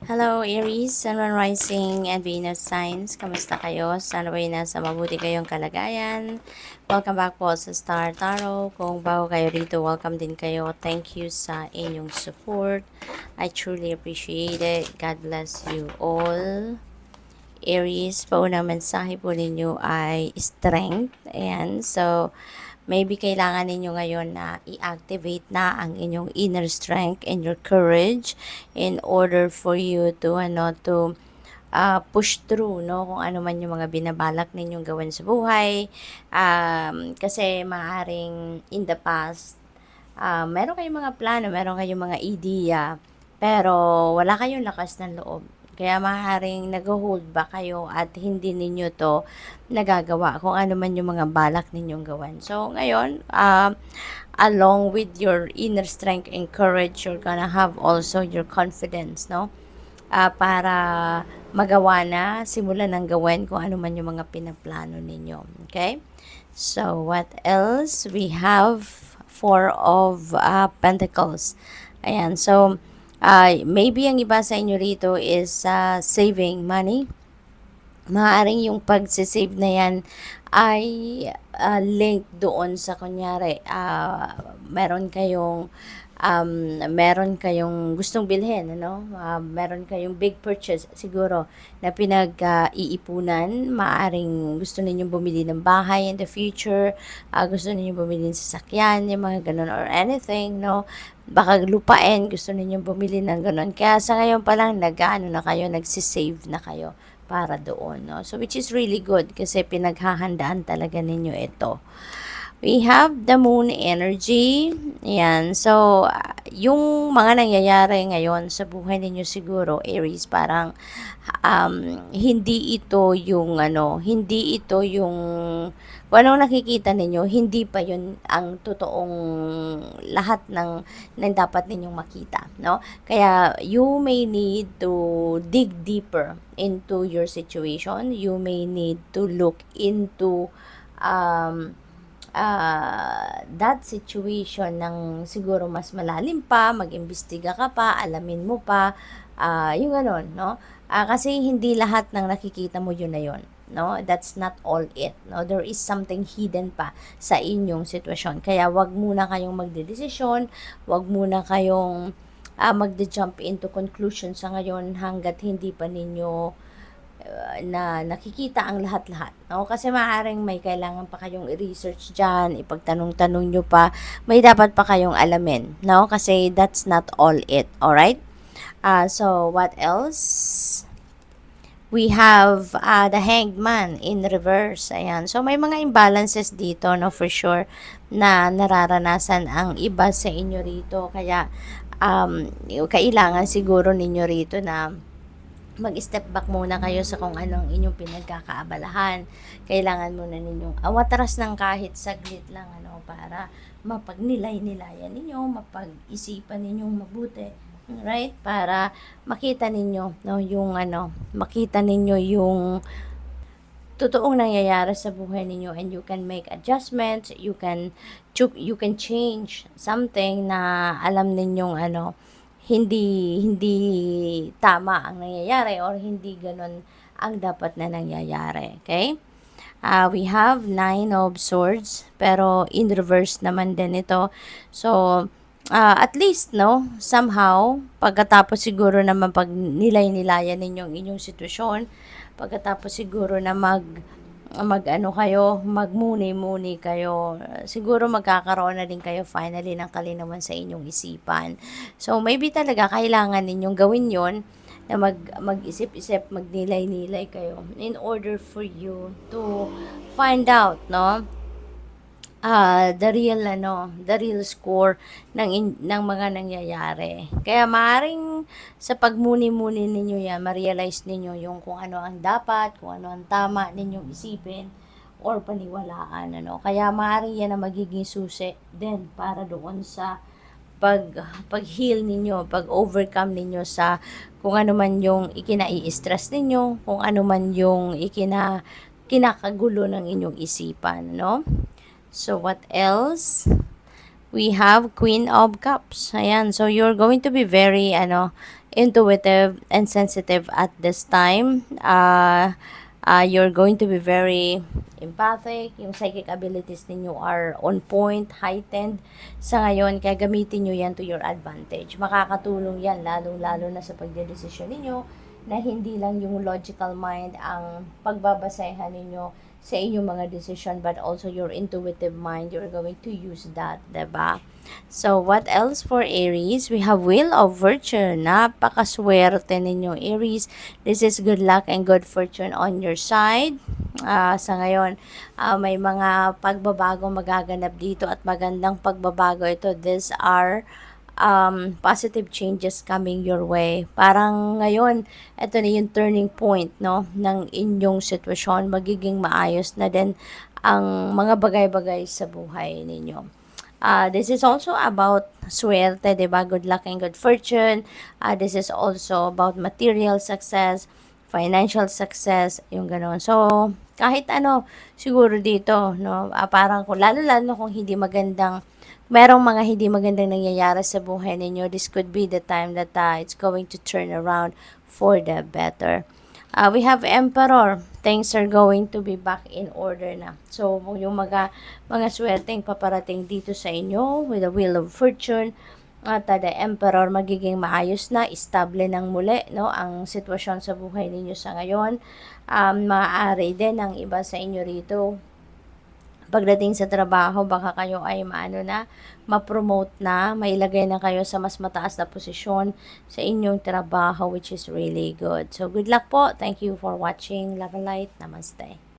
Hello Aries, Sun, Moon Rising, and Venus Signs. Kamusta kayo? Sana ba'y nasa mabuti kayong kalagayan? Welcome back po sa Star Tarot. Kung bago kayo rito, welcome din kayo. Thank you sa inyong support. I truly appreciate it. God bless you all. Aries, paunang mensahe po ninyo ay strength. Ayan, so maybe kailangan ninyo ngayon na i-activate na ang inyong inner strength and your courage in order for you to push through, no, kung ano man yung mga binabalak ninyong gawin sa buhay. Kasi maaring in the past, meron kayong mga plano, meron kayong mga idea, pero wala kayong lakas ng loob. Kaya maaaring nag-hold back kayo at hindi ninyo to nagagawa kung ano man yung mga balak ninyong gawin. So, ngayon, along with your inner strength and courage, you're gonna have also your confidence, no? Para magawa na, simulan ng gawin kung ano man yung mga pinaplano ninyo. Okay? So, what else? We have Four of Pentacles. Ayan, so, maybe ang iba sa inyo rito is saving money. Maaaring yung pagsisave na yan ay link doon sa kunyari, meron kayong gustong bilhin, ano? Meron kayong big purchase siguro na pinag-iipunan. Maaring gusto ninyong bumili ng bahay in the future, gusto ninyong bumili ng sasakyan, yung mga ganun, or anything, no? Baka lupain, gusto ninyong bumili ng ganun. Kaya sa ngayon pa lang, nagsisave na kayo para doon, no? So, which is really good kasi pinaghahandaan talaga ninyo ito. We have the moon energy. Ayan. So, yung mga nangyayari ngayon sa buhay ninyo siguro, Aries, parang hindi ito yung kung anong nakikita ninyo, hindi pa yun ang totoong lahat ng dapat ninyong makita, no? Kaya you may need to dig deeper into your situation. You may need to look into that situation ng siguro mas malalim pa, mag-imbestiga ka pa, alamin mo pa, yung ganon, no? Kasi hindi lahat ng nakikita mo yun na yun, no? That's not all it, no? There is something hidden pa sa inyong sitwasyon. Kaya wag muna kayong magdedesisyon, wag muna kayong magde-jump into conclusion sa ngayon hanggat hindi pa ninyo na nakikita ang lahat-lahat, no? Kasi maaaring may kailangan pa kayong i-research dyan, ipagtanong-tanong nyo pa, may dapat pa kayong alamin, no? Kasi that's not all it, alright? So, what else? We have the Hanged Man in reverse. Ayan. So, may mga imbalances dito, no, for sure, na nararanasan ang iba sa inyo rito. Kaya, kailangan siguro ninyo rito na mag-step back muna kayo sa kung anong inyong pinagkakaabalahan. Kailangan muna ninyong awatras ng kahit saglit lang, ano, para mapagnilay-nilayan ninyo, mapag-isipan ninyong mabuti. Right? Para makita ninyo, no, makita ninyo yung totoong nangyayari sa buhay ninyo, and you can make adjustments, you can change something na alam ninyong hindi tama ang nangyayari, or hindi ganun ang dapat na nangyayari. Okay? We have 9 of Swords, pero in reverse naman din ito. So, at least, no, somehow, pagkatapos siguro na nilay-nilayan ninyong inyong sitwasyon, pagkatapos siguro na magmuni-muni kayo, siguro magkakaroon na din kayo finally ng kalinawan sa inyong isipan. So, maybe talaga kailangan ninyong gawin yon, na mag-isip-isip, magnilay-nilay kayo in order for you to find out, no, the real score ng mga nangyayari. Kaya maaring sa pagmuni-muni ninyo yan, ma-realize ninyo yung kung ano ang dapat, kung ano ang tama ninyong isipin or paniwalaan, ano. Kaya maaring yan ang magiging susi din para doon sa pag-heal ninyo, pag-overcome ninyo sa kung ano man yung ikinai-stress ninyo, kung ano man yung kinakagulo ng inyong isipan, no? So, what else? We have Queen of Cups. Ayan. So, you're going to be very, intuitive and sensitive at this time. You're going to be very empathic. Yung psychic abilities ninyo are on point, heightened. Sa ngayon, kaya gamitin nyo yan to your advantage. Makakatulong yan, lalong-lalo na sa pagdedesisyon ninyo, na hindi lang yung logical mind ang pagbabasehan ninyo sa inyong mga decision, but also your intuitive mind, you're going to use that, diba? So, what else for Aries? We have Wheel of Fortune. Napakaswerte ninyo, Aries. This is good luck and good fortune on your side. Sa ngayon, may mga pagbabago magaganap dito at magandang pagbabago ito. These are positive changes coming your way. Parang ngayon, ito na yung turning point, no, ng inyong sitwasyon. Magiging maayos na din ang mga bagay-bagay sa buhay ninyo. This is also about swerte, diba? Good luck and good fortune. This is also about material success, financial success, yung gano'n. So, kahit ano, siguro dito, no, parang kung lalo-lalo kung hindi magandang merong mga hindi magandang nangyayari sa buhay ninyo, this could be the time that it's going to turn around for the better. We have Emperor. Things are going to be back in order na. So, yung mga swerteng paparating dito sa inyo with the Wheel of Fortune at the Emperor, magiging maayos na, estable ng muli, no, ang sitwasyon sa buhay ninyo sa ngayon. Maaari din ang iba sa inyo rito pagdating sa trabaho, baka kayo ay ma-promote na, mailagay na kayo sa mas mataas na posisyon sa inyong trabaho, which is really good. So, good luck po. Thank you for watching. Love and light. Namaste.